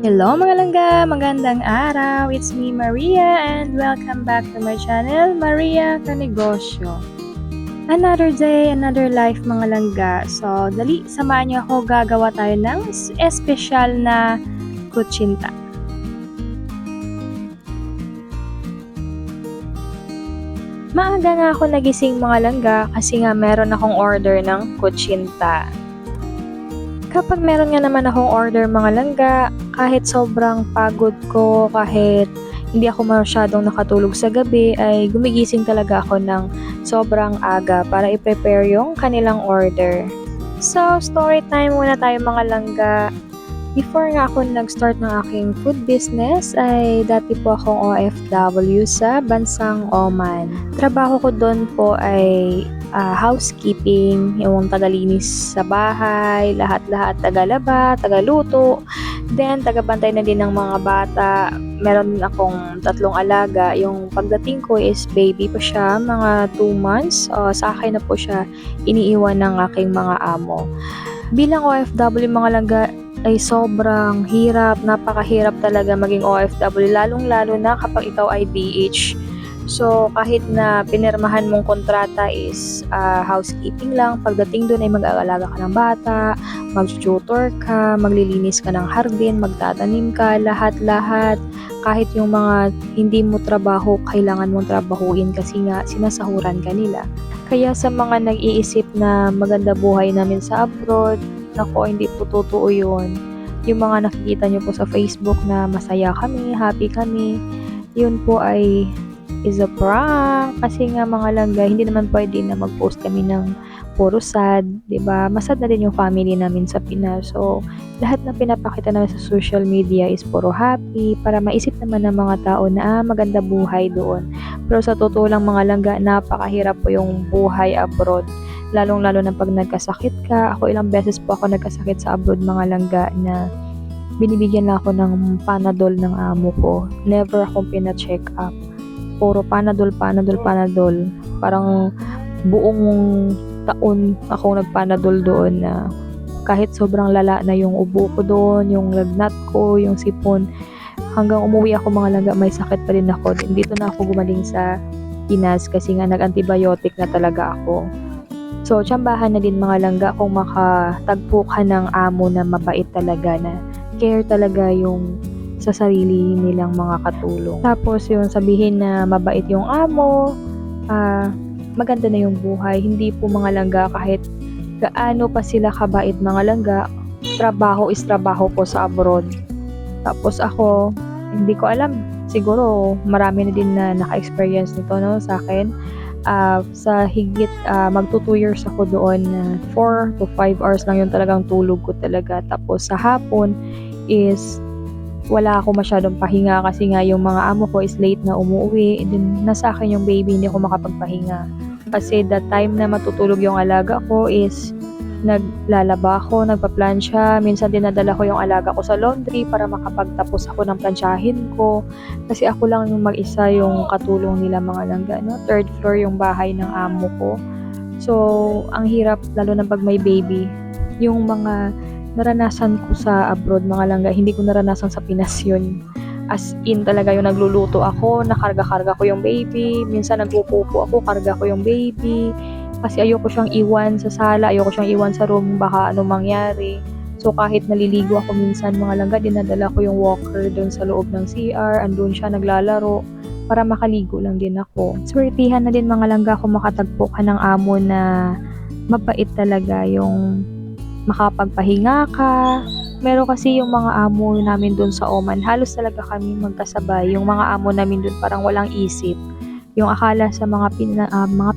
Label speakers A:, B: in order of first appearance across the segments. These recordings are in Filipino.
A: Hello mga langga! Magandang araw! It's me Maria and welcome back to my channel, Maria Kanegosyo. Another day, another life mga langga. So, dali, samahan niyo ako, gagawa tayo ng espesyal na kutsinta. Maaga nga ako nagising mga langga kasi nga meron akong order ng kutsinta. Kapag meron nga naman akong order mga langga, kahit sobrang pagod ko, kahit hindi ako masyadong nakatulog sa gabi, ay gumigising talaga ako ng sobrang aga para i-prepare yung kanilang order. So, story time muna tayo mga langga. Before nga ako nag-start ng aking food business, ay dati po akong OFW sa bansang Oman. Trabaho ko doon po ay housekeeping, yung tagalinis sa bahay, lahat-lahat, tagalaba, tagaluto, then tagabantay na din ng mga bata. Meron din akong 3 alaga. Yung pagdating ko is baby pa siya, mga 2 months. Sa akin na po siya iniiwan ng aking mga amo. Bilang OFW mga langga, ay sobrang hirap, napakahirap talaga maging OFW, lalong-lalo na kapag ikaw ay BH. So, kahit na pinirmahan mong kontrata is housekeeping lang, pagdating doon ay mag-aalaga ka ng bata, mag-tutor ka, maglilinis ka ng hardin, magtatanim ka, lahat-lahat. Kahit yung mga hindi mo trabaho, kailangan mong trabahuin kasi nga sinasahuran ka nila. Kaya sa mga nag-iisip na maganda buhay namin sa abroad, nako, hindi po totoo yun. Yung mga nakikita nyo po sa Facebook na masaya kami, happy kami, yun po ay is a prank. Kasi nga mga langga, hindi naman pwede na mag-post kami ng puro sad, 'di ba? Masad na din yung family namin sa Pinas. So, lahat na pinapakita namin sa social media is puro happy para maisip naman ng mga tao na maganda buhay doon. Pero sa totoo lang mga langga, napakahirap po yung buhay abroad. Lalong-lalo na pag nagkasakit ka. Ako ilang beses po ako nagkasakit sa abroad mga langga na binibigyan lang ako ng Panadol ng amo ko. Never akong pina-check up. Puro Panadol. Parang buong taon akong nagpanadol doon na kahit sobrang lala na yung ubo ko doon, yung lagnat ko, yung sipon. Hanggang umuwi ako mga langga, may sakit pa rin ako. Dito na ako gumaling sa Pinas kasi nga nag-antibiotic na talaga ako. So, tsambahan na din mga langga kung makatagpo ka ng amo na mabait talaga, na care talaga yung sa sarili nilang mga katulong. Tapos yung sabihin na mabait yung amo, maganda na yung buhay. Hindi po mga langga, kahit gaano pa sila kabait mga langga, trabaho is trabaho po sa abroad. Tapos ako, hindi ko alam, siguro marami na din na naka-experience nito no, sa akin. Sa higit magto 2 years ako doon, 4 to 5 hours lang yung talagang tulog ko talaga. Tapos sa hapon is wala ako masyadong pahinga kasi nga yung mga amo ko is late na umuwi. And then nasa akin yung baby, hindi ako makapagpahinga. Kasi the time na matutulog yung alaga ko is naglalaba ako, nagpa-plancha. Minsan dinadala ko yung alaga ko sa laundry para makapagtapos ako ng planchahin ko. Kasi ako lang yung mag-isa yung katulong nila mga langga. No? 3rd floor yung bahay ng amo ko. So, ang hirap lalo na pag may baby. Yung mga naranasan ko sa abroad mga langga, hindi ko naranasan sa Pinas yun. As in talaga yung nagluluto ako, nakarga-karga ko yung baby. Minsan nagpupupo ako, karga ko yung baby. Kasi ayoko siyang iwan sa sala, ayoko siyang iwan sa room, baka ano mangyari. So kahit naliligo ako minsan mga langga, dinadala ko yung walker doon sa loob ng CR, andun siya naglalaro para makaligo lang din ako. Swertihan na din mga langga kung makatagpo ka ng amo na mabait talaga, yung makapagpahinga ka. Meron kasi yung mga amo namin doon sa Oman, halos talaga kami magkasabay. Yung mga amo namin doon parang walang isip. Yung akala sa mga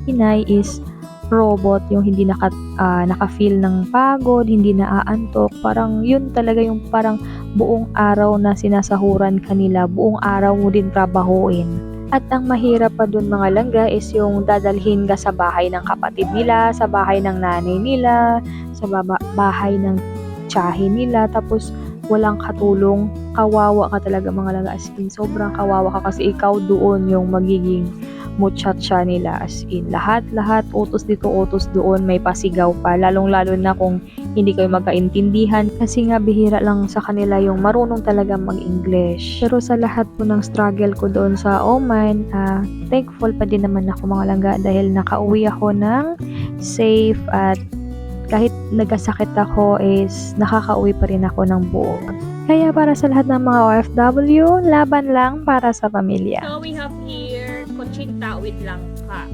A: Pinay is robot, yung hindi naka-feel ng pagod, hindi naaantok. Parang yun talaga yung parang buong araw na sinasahuran kanila, buong araw mo din trabahuin. At ang mahirap pa dun mga langga is yung dadalhin ka sa bahay ng kapatid nila, sa bahay ng nanay nila, sa bahay ng tiyahin nila, tapos walang katulong. Kawawa ka talaga mga langga, as in sobrang kawawa ka kasi ikaw doon yung magiging muchacha nila, as in lahat utos dito utos doon, may pasigaw pa, lalong-lalo na kung hindi kayo magkaintindihan kasi nga bihira lang sa kanila yung marunong talaga mag-English. Pero sa lahat po ng struggle ko doon sa Oman, thankful pa din naman ako mga langga dahil nakauwi ako ng safe at kahit nagkasakit ako is nakakauwi pa rin ako ng buo. Kaya para sa lahat ng mga OFW, laban lang para sa pamilya.
B: So we have here Cochinta with langka.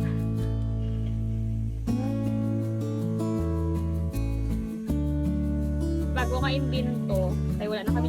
B: Bago kain din to, ay wala na kami